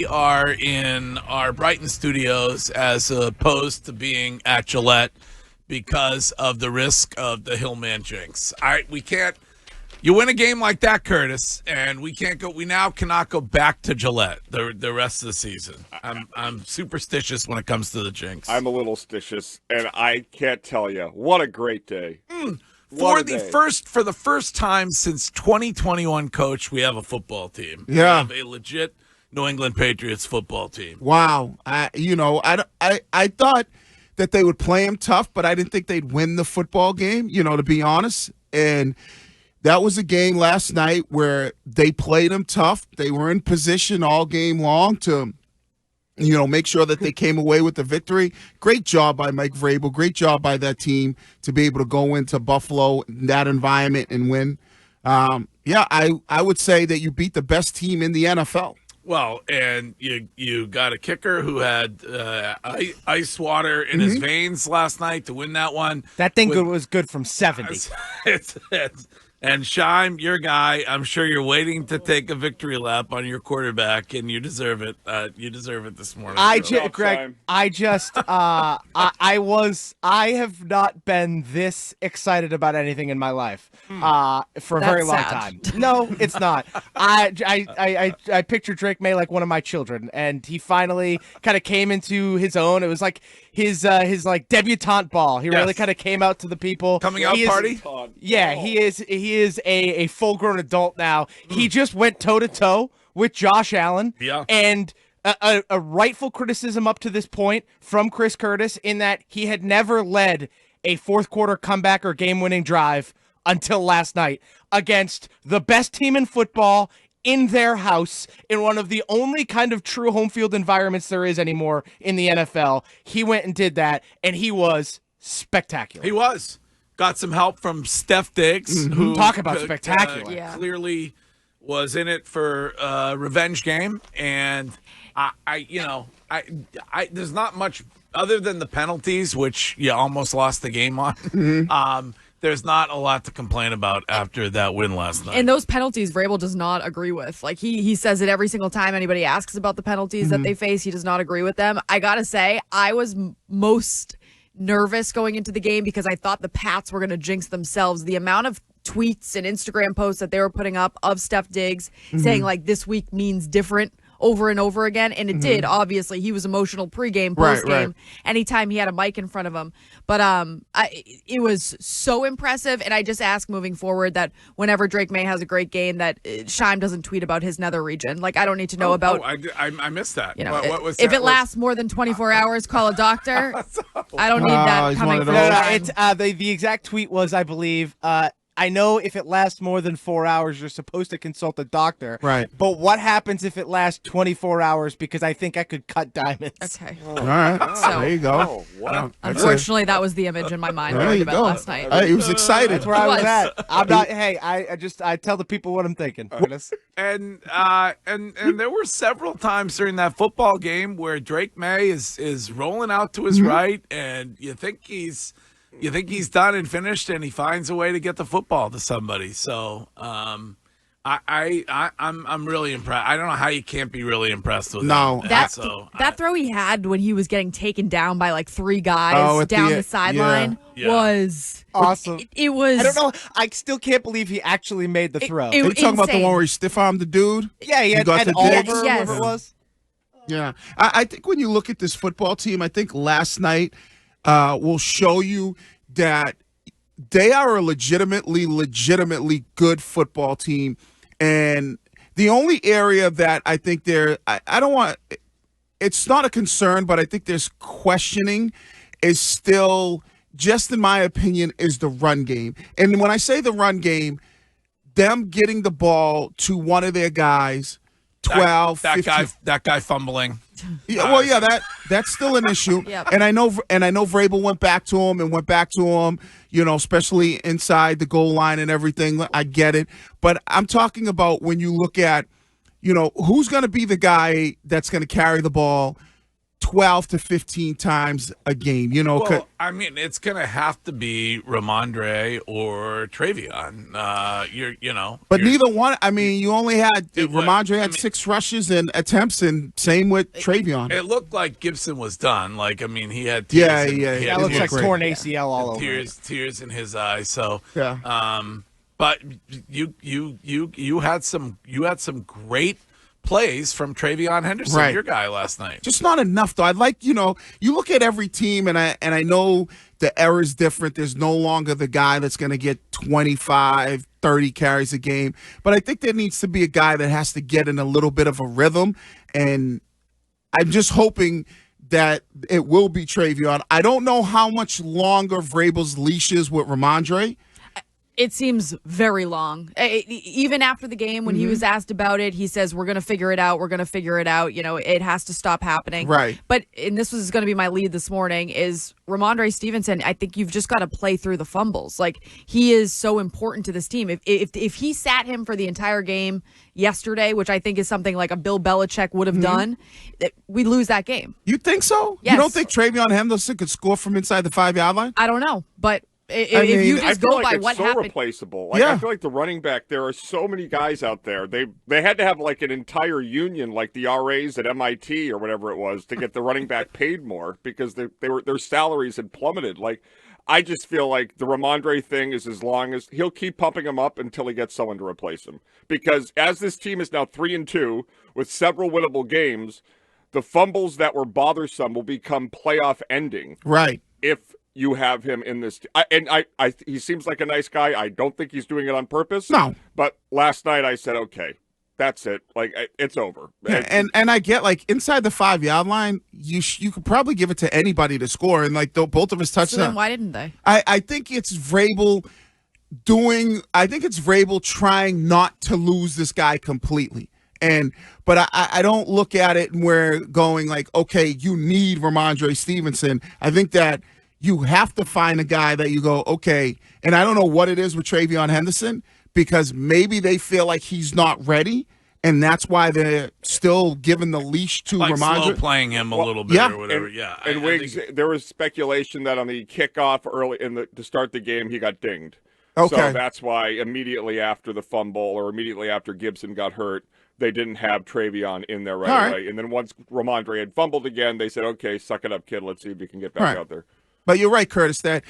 We are in our Brighton studios as opposed to being at Gillette because of the risk of the Hillman jinx. All right, we can't. You win a game like that, Curtis, and we can't go. We now cannot go back to Gillette the rest of the season. I'm superstitious when it comes to the jinx. I'm a little stitious, and I can't tell you what a great day. For the first time since 2021, Coach, we have a football team. Yeah. We have a legit New England Patriots football team. Wow. I thought that they would play him tough, but I didn't think they'd win the football game, to be honest. And that was a game last night where they played him tough. They were in position all game long to, make sure that they came away with the victory. Great job by Mike Vrabel. Great job by that team to be able to go into Buffalo in that environment and win. I would say that you beat the best team in the NFL. Well, and you got a kicker who had ice water in his veins last night to win that one. That thing was good from 70. And Shime, your guy, I'm sure you're waiting to take a victory lap on your quarterback, and you deserve it. You deserve it this morning. Greg, I have not been this excited about anything in my life for a very long time. No, it's not. I picture Drake Maye like one of my children, and he finally kind of came into his own. It was like his like debutante ball. He really kind of came out to the people. Coming out party? Yeah, he is a full-grown adult now. He just went toe-to-toe with Josh Allen. Yeah. And a rightful criticism up to this point from Chris Curtis in that he had never led a fourth-quarter comeback or game-winning drive until last night against the best team in football in their house, in one of the only kind of true home field environments there is anymore in the NFL. He went and did that, and he was spectacular. He was. Got some help from Steph Diggs, who talk about spectacular. Clearly was in it for a revenge game, and I there's not much other than the penalties, which you almost lost the game on. There's not a lot to complain about after that win last night. And those penalties, Vrabel does not agree with. Like, he says it every single time anybody asks about the penalties that they face. He does not agree with them. I got to say, I was most nervous going into the game because I thought the Pats were going to jinx themselves. The amount of tweets and Instagram posts that they were putting up of Steph Diggs saying, like, this week means different over and over again, and it did. Obviously, he was emotional pregame, postgame, anytime he had a mic in front of him. But it was so impressive, and I just ask moving forward that whenever Drake Maye has a great game, that Shime doesn't tweet about his nether region. Like, I don't need to know about. I missed that. What was if it lasts more than 24 hours, call a doctor. I don't need that coming from Shime. The exact tweet was, I believe. I know if it lasts more than 4 hours, you're supposed to consult a doctor. Right. But what happens if it lasts 24 hours? Because I think I could cut diamonds. Okay. All right. So, there you go. Unfortunately, that was the image in my mind There you go. last night. He was excited. That's where I was at. I'm not. Hey, I tell the people what I'm thinking. And there were several times during that football game where Drake Maye is rolling out to his right, and you think he's done and finished, and he finds a way to get the football to somebody. So I'm really impressed. I don't know how you can't be really impressed with him. That throw he had when he was getting taken down by like three guys down the sideline was awesome. It was. I don't know. I still can't believe he actually made the throw. Are you talking about the one where he stiff-armed the dude? Yeah, he got the Oliver, whoever it was. Yeah. I think when you look at this football team, I think last night will show you that they are a legitimately good football team. And the only area that I think it's not a concern, but I think there's questioning is still, just in my opinion, is the run game. And when I say the run game, them getting the ball to one of their guys, 12, 15. That guy fumbling. Yeah, that's still an issue. Yep. And I know Vrabel went back to him, especially inside the goal line and everything. I get it. But I'm talking about when you look at, who's going to be the guy that's going to carry the ball 12 to 15 times a game. Well, I mean, it's going to have to be Rhamondre or Travion. But neither one. I mean, you only had Rhamondre had 6 rushes and attempts, and same with Travion. It looked like Gibson was done. Like, I mean, he had tears. That looks like torn ACL all over. Tears in his eyes. So yeah. But you had some great plays from Travion Henderson, your guy last night. Just not enough though. I'd like, you look at every team, and I know the era's different. There's no longer the guy that's going to get 25, 30 carries a game, but I think there needs to be a guy that has to get in a little bit of a rhythm, and I'm just hoping that it will be Travion. I don't know how much longer Vrabel's leash is with Rhamondre. It seems very long. Even after the game, when he was asked about it, he says, we're going to figure it out. We're going to figure it out. It has to stop happening. Right. But, and this was going to be my lead this morning, is Rhamondre Stevenson. I think you've just got to play through the fumbles. Like, he is so important to this team. If he sat him for the entire game yesterday, which I think is something like a Bill Belichick would have done, we lose that game. You think so? Yes. You don't think Travion Henderson could score from inside the 5-yard line? I don't know, but if you just go by what happened, replaceable. I feel like the running back. There are so many guys out there. They had to have like an entire union, like the RAs at MIT or whatever it was, to get the running back paid more because their salaries had plummeted. Like, I just feel like the Rhamondre thing is as long as he'll keep pumping him up until he gets someone to replace him. Because as this team is now 3-2 with several winnable games, the fumbles that were bothersome will become playoff ending. Right. If you have him in this, he seems like a nice guy. I don't think he's doing it on purpose. No. But last night I said, okay, that's it. Like, it's over. Yeah, and I get, like, inside the 5-yard line, you could probably give it to anybody to score, and like both of his touchdowns. So then why didn't they? I think it's Vrabel trying not to lose this guy completely. But I don't look at it and we're going like, okay, you need Rhamondre Stevenson. I think that you have to find a guy that you go, okay, and I don't know what it is with Travion Henderson, because maybe they feel like he's not ready, and that's why they're still giving the leash to Rhamondre. Slow playing him a little bit or whatever. And Wiggs, there was speculation that on the kickoff early to start the game, he got dinged. Okay. So that's why immediately after the fumble or immediately after Gibson got hurt, they didn't have Travion in there right away. And then once Rhamondre had fumbled again, they said, okay, suck it up, kid. Let's see if you can get back out there. But you're right, Curtis, that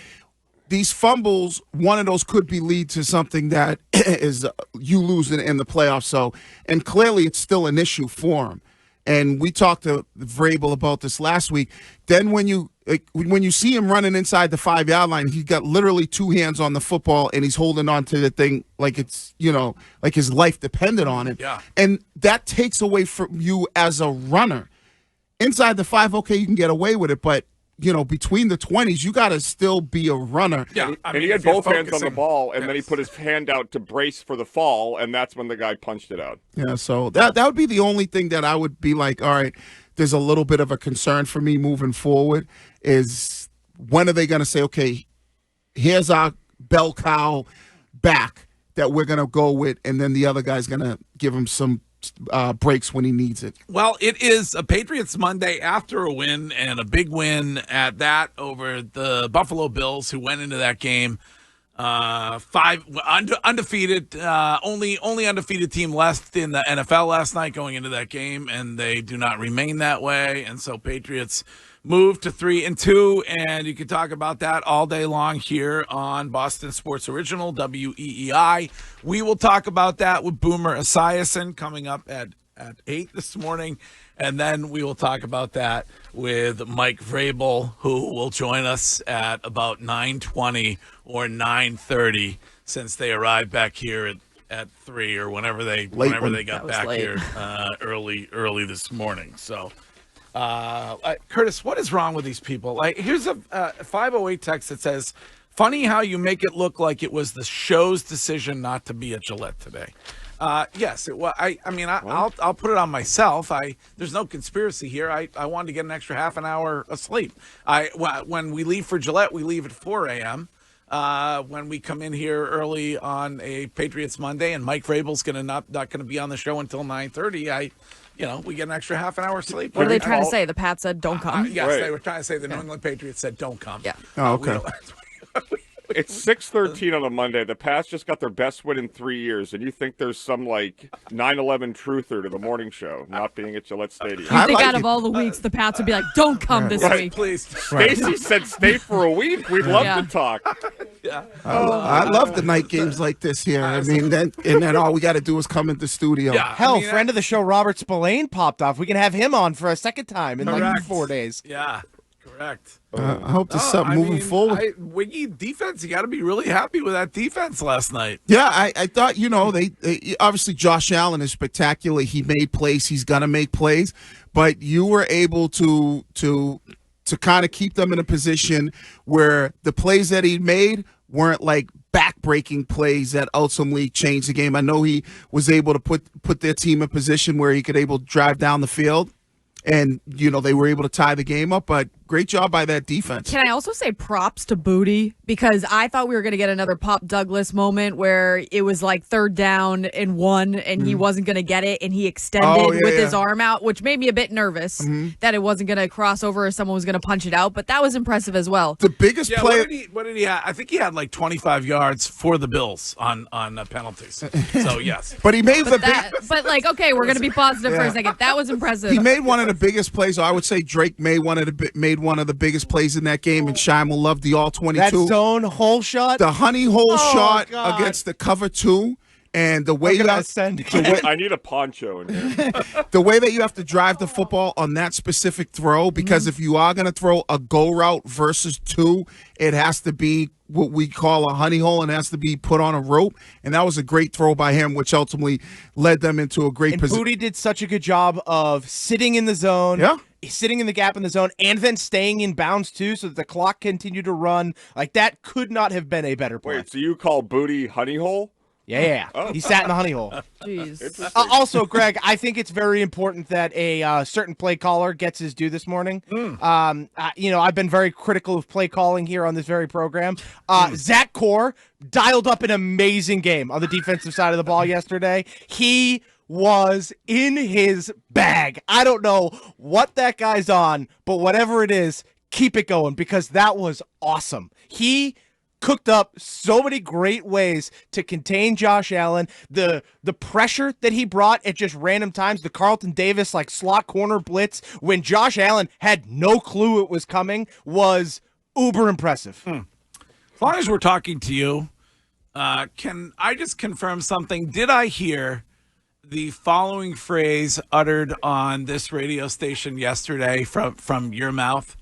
these fumbles, one of those could lead to something that is you losing in the playoffs. So, and clearly it's still an issue for him. And we talked to Vrabel about this last week. Then when you see him running inside the 5-yard line, he got literally 2 hands on the football and he's holding on to the thing like it's, like his life depended on it. Yeah. And that takes away from you as a runner. Inside the 5, okay, you can get away with it, but between the 20s, you got to still be a runner. Yeah, and he had both hands on the ball, and then he put his hand out to brace for the fall, and that's when the guy punched it out. Yeah, so that would be the only thing that I would be like, all right, there's a little bit of a concern for me moving forward is when are they going to say, okay, here's our bell cow back that we're going to go with, and then the other guy's going to give him some breaks when he needs it. Well, it is a Patriots Monday after a win, and a big win at that over the Buffalo Bills, who went into that game undefeated, only undefeated team left in the NFL last night going into that game, and they do not remain that way. And so Patriots moved to 3-2, and you can talk about that all day long here on Boston Sports Original, WEEI. We will talk about that with Boomer Esiason coming up at 8 this morning, and then we will talk about that with Mike Vrabel, who will join us at about 9:20 or 9:30, since they arrived back here at 3 or whenever they got back here early this morning. So. Curtis, what is wrong with these people? Like, here's a 508 text that says, "Funny how you make it look like it was the show's decision not to be at Gillette today." Yes, it was. I'll put it on myself. There's no conspiracy here. I wanted to get an extra half an hour of sleep. When we leave for Gillette, we leave at 4 a.m. When we come in here early on a Patriots Monday, and Mike Vrabel's not going to be on the show until 9:30. we get an extra half an hour sleep. What are they trying to say? The Pats said don't come. Yes, Right. they were trying to say the New England Patriots said don't come. Yeah. Oh, okay. It's 6:13 on a Monday. The Pats just got their best win in 3 years, and you think there's some 9/11 truther to the morning show not being at Gillette Stadium. You think like out of it. all the weeks, the Pats would be like, don't come this week. Please. Stacy said stay for a week. We'd love Yeah. to talk. I love the night games like this here. I mean, then all we got to do is come into the studio. Yeah. Hell, friend of the show, Robert Spillane popped off. We can have him on for a second time in like Correct. 4 days. Yeah, correct. I hope there's something moving forward. Wiggy defense, you got to be really happy with that defense last night. Yeah, I thought, they obviously Josh Allen is spectacular. He made plays. He's going to make plays. But you were able to kind of keep them in a position where the plays that he made weren't like back-breaking plays that ultimately changed the game. I know he was able to put their team in a position where he could able to drive down the field. And, they were able to tie the game up, but great job by that defense. Can I also say props to Booty? Because I thought we were going to get another Pop Douglas moment where it was like 3rd down and 1 and he wasn't going to get it and he extended with his arm out, which made me a bit nervous that it wasn't going to cross over or someone was going to punch it out. But that was impressive as well. The biggest play. What did he have? I think he had like 25 yards for the Bills on penalties. So, yes. But he made But okay, we're going to be positive for a second. That was impressive. He made one of the biggest plays. I would say Drake Maye made one of the biggest plays in that game, and Shime will love the all-22. That zone hole shot? The honey hole shot God. against the cover 2, and the way I need a poncho in here. the way that you have to drive the football on that specific throw, because if you are going to throw a go route versus 2, it has to be what we call a honey hole and has to be put on a rope. And that was a great throw by him, which ultimately led them into a great position. Booty did such a good job of sitting in the zone, sitting in the gap in the zone, and then staying in bounds too, so that the clock continued to run. Like, that could not have been a better play. Wait, so you call Booty honey hole? Yeah. He sat in the honey hole. Jeez. Also, Greg, I think it's very important that a certain play caller gets his due this morning. I've been very critical of play calling here on this very program. Zach Core dialed up an amazing game on the defensive side of the ball yesterday. He was in his bag. I don't know what that guy's on, but whatever it is, keep it going, because that was awesome. He cooked up so many great ways to contain Josh Allen. The pressure that he brought at just random times, the Carlton Davis slot corner blitz when Josh Allen had no clue it was coming, was uber impressive. As long as we're talking to you, can I just confirm something? Did I hear the following phrase uttered on this radio station yesterday from your mouth?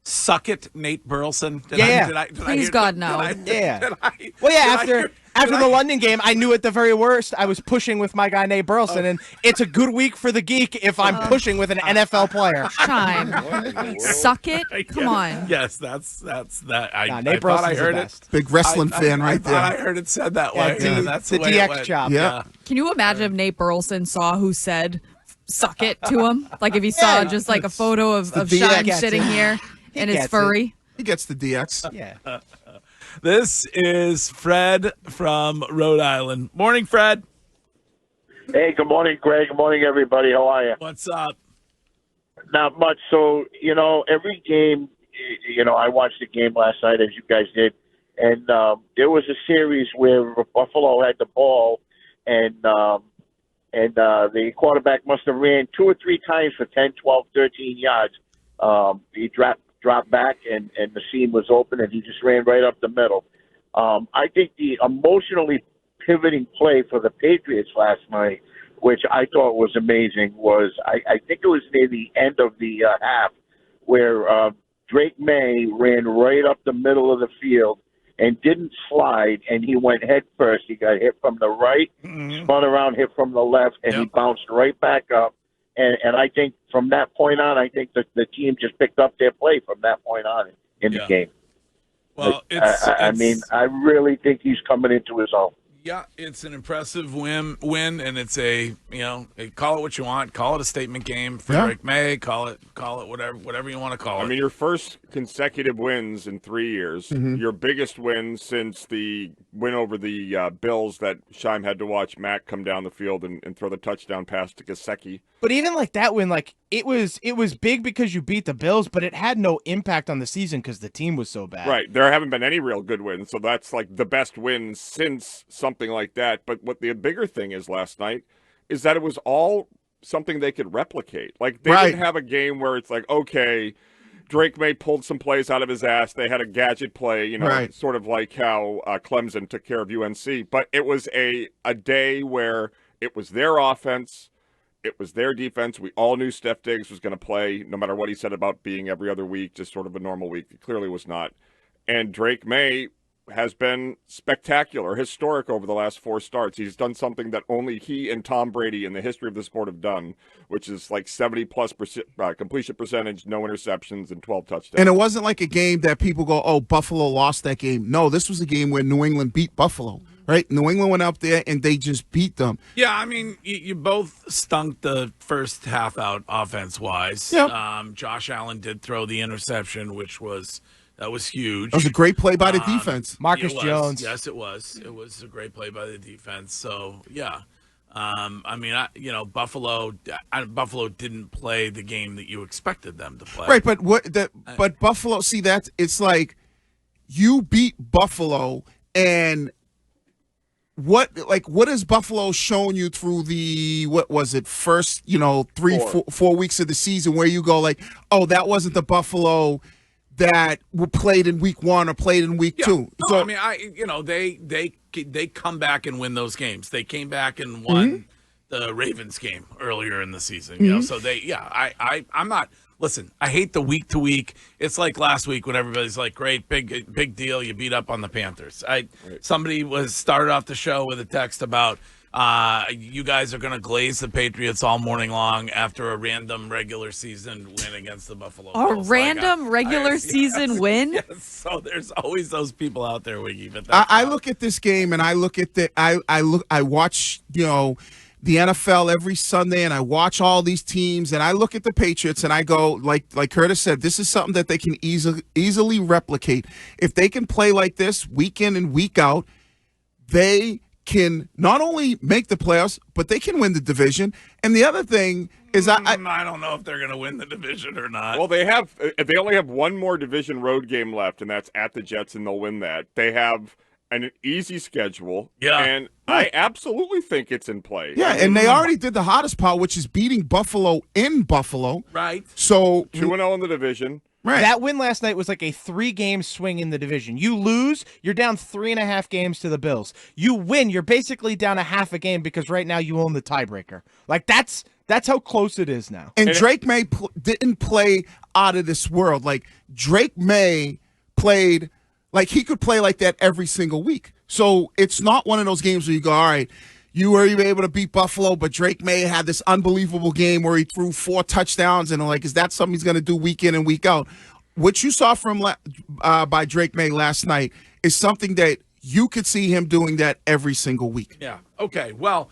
Suck it, Nate Burleson. Please, God, no. After the London game, I knew at the very worst I was pushing with my guy Nate Burleson, and it's a good week for the geek if I'm pushing with an NFL player. Time. Suck it? Come on. Yes, that's that. Nate Burleson's I heard the it. best. Big wrestling fan right there. I heard it said that way. That's the the way it DX went. chop. Yeah. Can you imagine if Nate Burleson saw who said suck it to him? Like if he saw just like a photo of Shine sitting here and his furry. He gets the DX. Yeah. This is Fred from Rhode Island. Morning, Fred. Hey, good morning, Greg. Good morning, everybody. How are you? What's up? Not much. So, every game, I watched the game last night, as you guys did, and there was a series where Buffalo had the ball, and the quarterback must have ran 2 or 3 times for 10, 12, 13 yards. He dropped back, and the seam was open, and he just ran right up the middle. I think the emotionally pivoting play for the Patriots last night, which I thought was amazing, was I think it was near the end of the half where Drake Maye ran right up the middle of the field and didn't slide, and he went head first. He got hit from the right, spun around, hit from the left, and he bounced right back up. And I think from that point on, I think that the team just picked up their play from that point on in the game. Well, I mean, I really think he's coming into his own. Yeah, it's an impressive win, and it's call it what you want. Call it a statement game for Drake Maye. Call it whatever you want to call it. I mean, your first consecutive wins in 3 years. Your biggest win since the win over the Bills that Scheim had to watch Mac come down the field and throw the touchdown pass to Gesicki. But even like that win, like it was big because you beat the Bills, but it had no impact on the season because the team was so bad. Right. There haven't been any real good wins, so that's like the best win since something like that. But what the bigger thing is last night is that it was all something they could replicate. Like they didn't have a game where it's like, okay, Drake Maye pulled some plays out of his ass. They had a gadget play, sort of like how Clemson took care of UNC. But it was a day where it was their offense. It was their defense. We all knew Steph Diggs was going to play, no matter what he said about being every other week, just sort of a normal week. It clearly was not. And Drake Maye has been spectacular, historic over the last 4 starts. He's done something that only he and Tom Brady in the history of the sport have done, which is like 70+% completion percentage, no interceptions, and 12 touchdowns. And it wasn't like a game that people go, oh, Buffalo lost that game. No, this was a game where New England beat Buffalo. Right? New England went up there and they just beat them. Yeah, I mean, you both stunk the first half out offense-wise. Yep. Josh Allen did throw the interception, that was huge. That was a great play by the defense. Marcus Jones. Yes, it was. It was a great play by the defense. So, yeah. Buffalo didn't play the game that you expected them to play. Right, but Buffalo, see, it's like you beat Buffalo, and what has Buffalo shown you through the first 4 weeks of the season where you go like, oh, that wasn't the Buffalo that were played in week 1 or played in week 2. No, So I mean, they come back and win those games. They came back and won the Ravens game earlier in the season. So I'm not. Listen, I hate the week to week. It's like last week when everybody's like, "Great, big deal! You beat up on the Panthers." Somebody started off the show with a text about you guys are going to glaze the Patriots all morning long after a random regular season win against the Buffalo Bills. A random regular season win? Yes, so there's always those people out there, Wiggy. But I look at this game and I look at I watch the NFL every Sunday, and I watch all these teams, and I look at the Patriots, and I go, like Curtis said, this is something that they can easily replicate. If they can play like this week in and week out, they can not only make the playoffs, but they can win the division. And the other thing is I don't know if they're going to win the division or not. Well, they only have one more division road game left, and that's at the Jets, and they'll win that. They have an easy schedule, and I absolutely think it's in play. Yeah, and they already did the hottest part, which is beating Buffalo in Buffalo. Right. So 2-0 in the division. Right. That win last night was like a 3-game swing in the division. You lose, you're down 3.5 games to the Bills. You win, you're basically down a half a game because right now you own the tiebreaker. Like that's how close it is now. And Drake Maye didn't play out of this world. Like Drake Maye played like he could play like that every single week. So it's not one of those games where you go, all right, you were able to beat Buffalo, but Drake Maye had this unbelievable game where he threw 4 touchdowns, and like, is that something he's going to do week in and week out? What you saw from by Drake Maye last night is something that you could see him doing that every single week. Yeah. Okay. Well,